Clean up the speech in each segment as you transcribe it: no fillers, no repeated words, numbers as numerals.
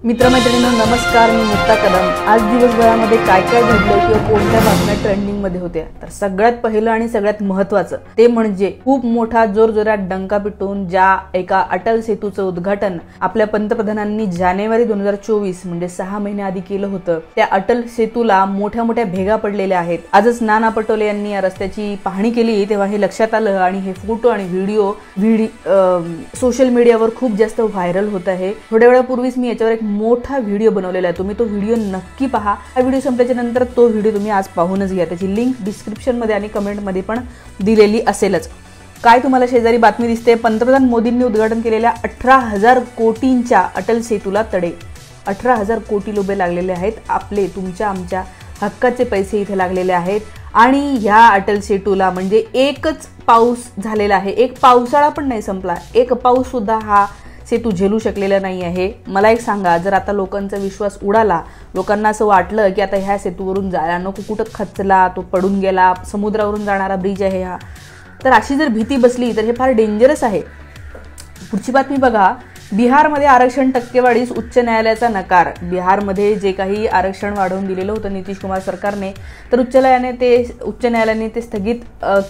मित्रमैत्रिणींनो नमस्कार, मी मुक्ता कदम। आज दिवसभरामध्ये काय काय घडलं किंवा कोणत्या बातम्या ट्रेंडिंग मध्ये होत्या तर सगळ्यात पहिलं आणि सगळ्यात महत्त्वाचं ते म्हणजे खूप मोठा जोरजोरात डंका पिटून ज्या एका अटल सेतूचं उद्घाटन आपल्या पंतप्रधानांनी जानेवारी 2024 म्हणजे 6 महिन्याआधी केलं होतं। त्या अटल सेतूला मोठ्या मोठ्या भेगा पडलेल्या आहेत। आजच नाना पटोले यांनी या रस्त्याची पाहणी केली तेव्हा हे लक्षात आलं आणि हे फोटो आणि व्हिडिओ सोशल मीडियावर खूप जास्त व्हायरल होत आहे। थोड्या वेळापूर्वीच मी याच्यावर एक मोठा व्हिडिओ बनवलेला आहे, तुम्ही तो व्हिडिओ नक्की पहा। हा व्हिडिओ संपल्याच्या नंतर तो व्हिडिओ तुम्ही आज पाहूनच घ्या, त्याची लिंक डिस्क्रिप्शन मध्ये आणि कमेंट मध्ये पण दिलेली असेलच। काय तुम्हाला शेजारी बातमी दिसते? पंतप्रधान मोदींनी उद्घाटन केलेल्या 18,000 कोटींच्या अटल सेतूला तडे। 18,000 कोटी रुपये लागलेले आहेत, आपले तुमच्या आमच्या हक्काचे पैसे इथे लागलेले आहेत। आणि ह्या अटल सेतूला म्हणजे एकच पाऊस झालेला आहे, एक पावसाळा पण नाही संपला, एक पाऊस सुद्धा हा सेतू झेलू शकलेला नाही आहे। मला एक सांगा, जर आता लोकांचा विश्वास उडाला, लोकांना असं वाटलं की आता ह्या सेतूवरून जायला नको, कुठं खचला, तो पडून गेला, समुद्रावरून जाणारा ब्रिज आहे हा, तर अशी जर भीती बसली तर हे फार डेंजरस आहे। पुढची बातमी बघा, बिहारमध्ये आरक्षण टक्केवाढीस उच्च न्यायालयाचा नकार। बिहारमध्ये जे काही आरक्षण वाढवून दिलेलं होतं नितीश कुमार सरकारने, तर उच्च न्यायालयाने ते स्थगित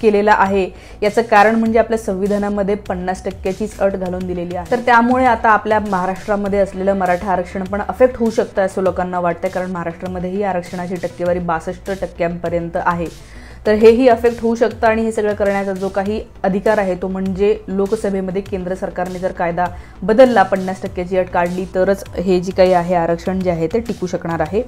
केलेलं आहे। याचं कारण म्हणजे आपल्या संविधानामध्ये 50%चीच अट घालून दिलेली आहे। तर त्यामुळे आता आपल्या महाराष्ट्रामध्ये असलेलं मराठा आरक्षण पण अफेक्ट होऊ शकतं असं लोकांना वाटतं, कारण महाराष्ट्रामध्येही आरक्षणाची टक्केवारी 62% आहे। तर हेही अफेक्ट होऊ शकतं आणि हे सगळं करण्याचा जो काही अधिकार आहे तो म्हणजे लोकसभेमध्ये केंद्र सरकारने जर कायदा बदलला, 50%ची अट काढली, तरच हे जे काही आहे आरक्षण जे आहे ते टिकू शकणार आहे।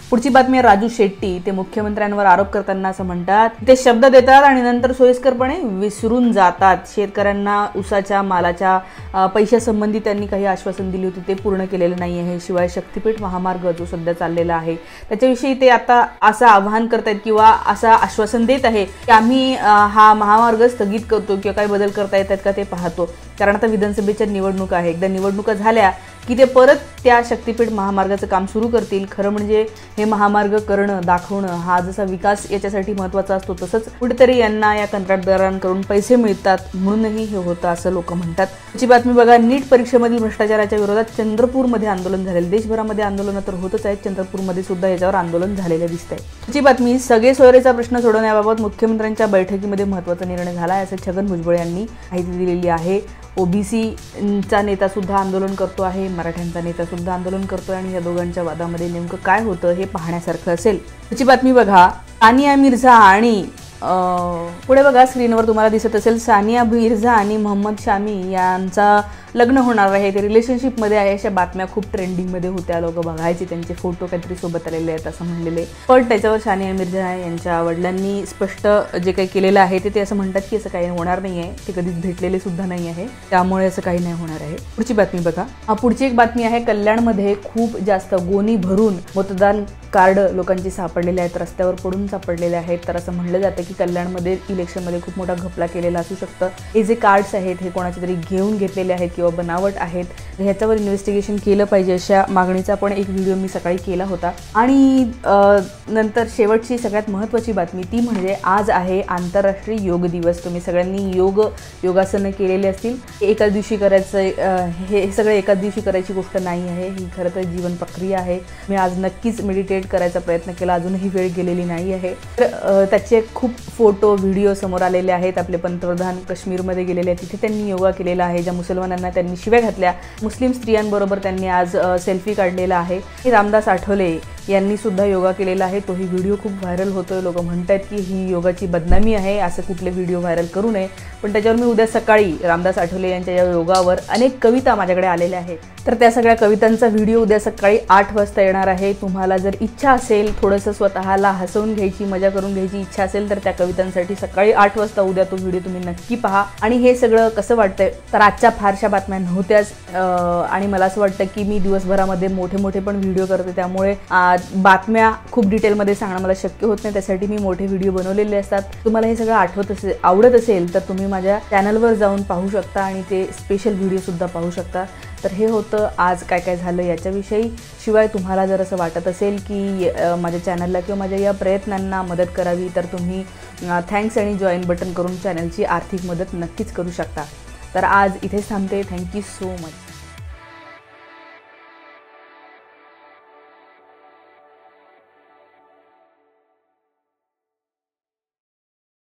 पुढची बातमी आहे, राजू शेट्टी ते मुख्यमंत्र्यांवर आरोप करताना असं म्हणतात, ते शब्द देतात आणि नंतर सोयीस्करपणे विसरून जातात। शेतकऱ्यांना उसाच्या मालाच्या पैशासंबंधी त्यांनी काही आश्वासन दिली होती, ते पूर्ण केलेलं नाही आहे। शिवाय शक्तीपीठ महामार्ग जो सध्या चाललेला आहे त्याच्याविषयी ते आता असं आवाहन करतायत किंवा असं आश्वासन देत आहे की आम्ही हा महामार्ग स्थगित करतो किंवा काही बदल करता येतात का ते पाहतो, कारण आता विधानसभेच्या निवडणुका आहे। एकदा निवडणुका झाल्या की ते परत त्या शक्तीपीठ महामार्गाचं काम सुरू करतील। खरं म्हणजे हे महामार्ग करणं, दाखवणं हा जसा विकास याच्यासाठी महत्त्वाचा असतो, तसंच कुठेतरी यांना या कंत्राटदारांकडून पैसे मिळतात म्हणूनही हे होतं असं लोक म्हणतात। याची बातमी बघा, नीट परीक्षेमधील भ्रष्टाचाराच्या विरोधात चंद्रपूरमध्ये आंदोलन झालेलं। देशभरामध्ये आंदोलन तर होतच आहेत, चंद्रपूरमध्ये सुद्धा याच्यावर आंदोलन झालेलं दिसतंय। याची बातमी, सगळे सोयरेचा प्रश्न सोडवण्याबाबत मुख्यमंत्र्यांच्या बैठकीमध्ये महत्त्वाचा निर्णय झाला असं छगन भुजबळ यांनी माहिती दिलेली आहे। ओबीसीचा नेता सुद्धा आंदोलन करतो आहे, मराठ्यांचा नेता सुद्धा आंदोलन करतोय आणि या दोघांच्या वादामध्ये नेमकं काय होतं हे पाहण्यासारखं असेल। त्याची बातमी बघा, सानिया मिर्झा आणि पुढे बघा स्क्रीनवर तुम्हाला दिसत असेल, सानिया मिर्झा आणि मोहम्मद शामी यांचा लग्न होणार आहे, ते रिलेशनशिपमध्ये आहे, अशा बातम्या खूप ट्रेंडिंगमध्ये होत्या। लोक बघायचे, त्यांचे फोटो काहीतरी सोबत आलेले आहेत असं म्हणलेले, पण त्याच्यावर सानिया मिर्झा यांच्या वडिलांनी स्पष्ट जे काही केलेलं आहे ते असं म्हणतात की असं काही होणार नाही आहे, ते कधीच भेटलेले सुद्धा नाही आहे, त्यामुळे असं काही नाही होणार आहे। पुढची बातमी बघा, पुढची एक बातमी आहे, कल्याणमध्ये खूप जास्त गोणी भरून मतदान कार्ड लोकांची सापडलेले आहेत, रस्त्यावर पडून सापडलेले आहेत। तर असं म्हणलं जातं की कल्याणमध्ये इलेक्शनमध्ये खूप मोठा घपला केलेला असू शकतं। हे जे कार्ड्स आहेत हे कोणाचे तरी घेऊन घेतलेले आहेत किंवा बनावट आहेत, ह्याच्यावर इन्व्हेस्टिगेशन केलं पाहिजे अशा मागणीचा पण एक व्हिडिओ मी सकाळी केला होता। आणि नंतर शेवटची सगळ्यात महत्त्वाची बातमी ती म्हणजे आज आहे आंतरराष्ट्रीय योग दिवस। तुम्ही सगळ्यांनी योगासनं केलेले असतील, एकाच दिवशी करायचं, हे सगळं एकाच दिवशी करायची गोष्ट नाही आहे, ही खरं तर जीवन प्रक्रिया आहे। मी आज नक्कीच मेडिटेट करायचा प्रयत्न केला, अजूनही वेळ गेलेली नाही आहे। तर त्याचे खूप फोटो व्हिडिओ समोर आलेले आहेत। आपले पंतप्रधान काश्मीरमध्ये गेलेले आहेत, तिथे त्यांनी योगा केलेला आहे, ज्या मुसलमानांना त्यांनी शिव्या घातल्या, मुस्लिम स्त्रियांबरोबर त्यांनी आज सेल्फी काढलेला आहे। रामदास आठवले यांनी सुद्धा योगा केलेला आहे, तोही व्हिडिओ खूप व्हायरल होतोय। लोक म्हणतात की ही योगाची बदनामी आहे, असं कुठले व्हिडिओ व्हायरल करू नये, पण त्याच्यावर मी उद्या सकाळी रामदास आठवले यांच्या या योगावर अनेक कविता माझ्याकडे आलेल्या आहेत, तर त्या सगळ्या कवितांचा व्हिडिओ उद्या सकाळी 8 वाजता येणार आहे। तुम्हाला जर इच्छा असेल, थोडंसं स्वतःला हसवून घ्यायची, मजा करून घ्यायची इच्छा असेल, तर त्या कवितांसाठी सकाळी 8 वाजता उद्या तो व्हिडिओ तुम्ही नक्की पहा। आणि हे सगळं कसं वाटतंय, तर आजच्या फारशा बातम्या नव्हत्याच आणि मला असं वाटतं की मी दिवसभरामध्ये मोठे पण व्हिडिओ करते, त्यामुळे बातम्या खूप डिटेलमध्ये सांगणं मला शक्य होत नाही, त्यासाठी मी मोठे व्हिडिओ बनवलेले असतात। तुम्हाला हे सगळं आवडत असेल तर तुम्ही माझ्या चॅनलवर जाऊन पाहू शकता आणि ते स्पेशल व्हिडिओ सुद्धा पाहू शकता। तर हे होतं आज काय काय झालं याच्याविषयी। शिवाय तुम्हाला जर असं वाटत असेल की माझ्या चॅनलला किंवा माझ्या या प्रयत्नांना मदत करावी, तर तुम्ही थँक्स आणि जॉईन बटन करून चॅनलची आर्थिक मदत नक्कीच करू शकता। तर आज इथेच थांबते। Thank you so much.